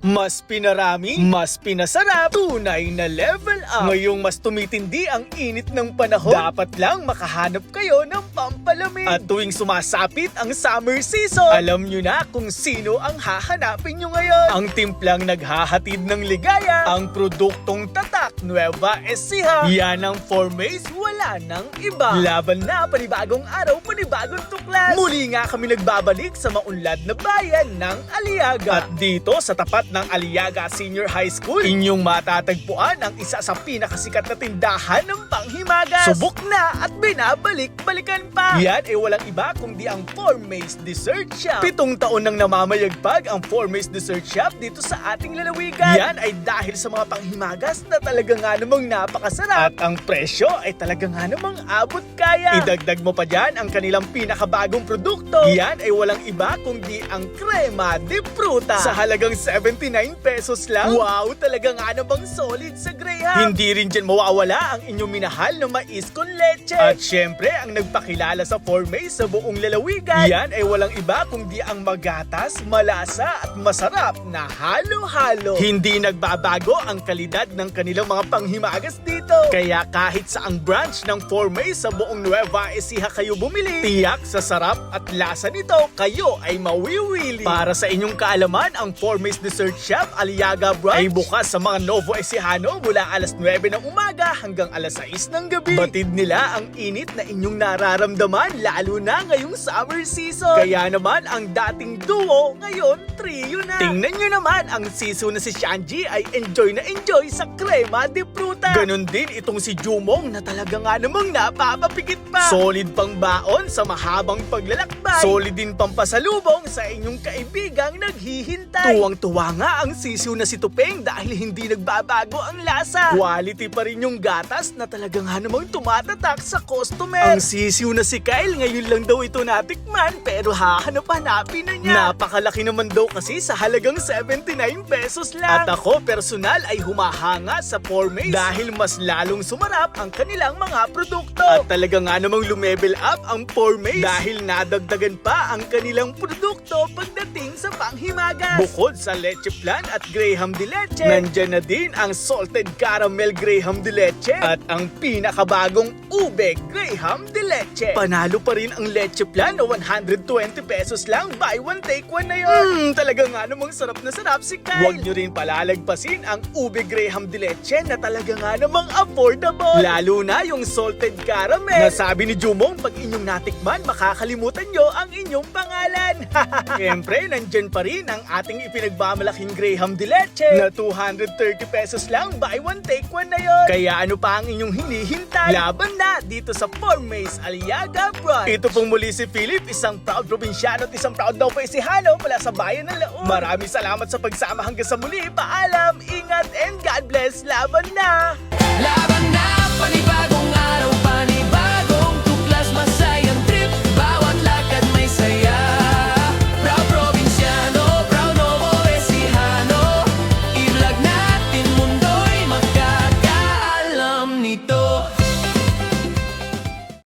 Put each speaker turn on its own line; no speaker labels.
Mas pinarami, mas pinasarap, tunay na level up. Ngayong mas tumitindi ang init ng panahon, dapat lang makahanap kayo ng pampalamig. At tuwing sumasapit ang summer season, alam nyo na kung sino ang hahanapin nyo ngayon. Ang timplang naghahatid ng ligaya, ang produktong tatak, Nueva Ecija. Yan ang Formace, wala nang iba. Laban na, panibagong araw, panibagong tuklas. Muli nga kami nagbabalik sa maunlad na bayan ng Aliaga. At dito sa tapat ng Aliaga Senior High School, inyong matatagpuan ang isa sa pinakasikat na tindahan ng panghimagas. Subok na at binabalik-balikan pa. Yan ay walang iba kundi ang Formace Dessert Shop. 7 taon nang namamayagpag ang Formace Dessert Shop dito sa ating lalawigan. Yan ay dahil sa mga panghimagas na talaga nga namang napakasarap. At ang presyo ay talaga nga namang abot kaya. Idagdag mo pa dyan ang kanilang pinakabagong produkto. Yan ay walang iba kundi ang Crema de Fruta. Sa halagang 79 pesos lang. Wow, talaga nga namang solid sa Graham. Hindi rin dyan mawawala ang inyong minahal na mais con leche. At syempre, ang nagpakilala sa Formace sa buong lalawigan, yan ay walang iba kundi ang magatas, malasa at masarap na halo-halo. Hindi nagbabago ang kalidad ng kanilang mga panghimagas dito. Kaya kahit sa ang branch ng Formace sa buong Nueva Ecija kayo bumili, tiyak sa sarap at lasa nito kayo ay mawiwili. Para sa inyong kaalaman, ang Formace Dessert Shop Aliaga Branch ay bukas sa mga Novo Ecijano mula alas 9 ng umaga hanggang alas 6 ng gabi. Batid nila ang init na inyong nararamdaman lalo na ngayong summer season. Kaya naman ang dating duo ngayon trio na. Tingnan nyo naman ang siso na si Shanji ay enjoy na enjoy sa Crema de Fruta. Ganon din itong si Jumong na talaga nga namang napapapikit pa. Solid pang baon sa mahabang paglalakbay. Solid din pampasalubong sa inyong kaibigang naghihintay. Tuwang-tuwa nga ang sisiw na si Tupeng dahil hindi nagbabago ang lasa. Quality pa rin yung gatas na talaga nga namang tumatatak sa customer. Ang sisiw na si Kyle ngayon lang daw ito natikman pero hahanap-hanapin na niya. Napakalaki naman daw kasi sa halagang 79 pesos lang. At ako personal ay humahanga sa Formace dahil mas lalong sumarap ang kanilang mga produkto. At talaga nga namang lumebel up ang Formace dahil nadagdagan pa ang kanilang produkto pagdating sa panghimagas. Bukod sa leche flan at Graham de leche, nandyan na din ang salted caramel Graham de leche at ang pinakabagong ube Graham de leche. Panalo pa rin ang leche flan na 120 pesos lang, buy one take one na yun. Talaga nga namang sarap na sarap si Kyle. Huwag nyo rin palalagpasin ang ube Graham de leche na talaga nga namang affordable. Lalo na yung salted caramel. Nasabi ni Jumong pag inyong natikman, makakalimutan nyo ang inyong pangalan. Siyempre, nandyan pa rin ang ating ipinagmamalaking Graham de leche na 230 pesos lang, buy one take one na yun. Kaya ano pa ang inyong hinihintay? Laban na dito sa Formace Aliaga Branch. Ito pong muli si Philip, isang proud probinsyano at isang proud daw pa isihalo mula sa bayan ng Laon. Maraming salamat sa pagsama hanggang sa muli. Paalam, ingat and God bless. Laban na!
Laban na, panibag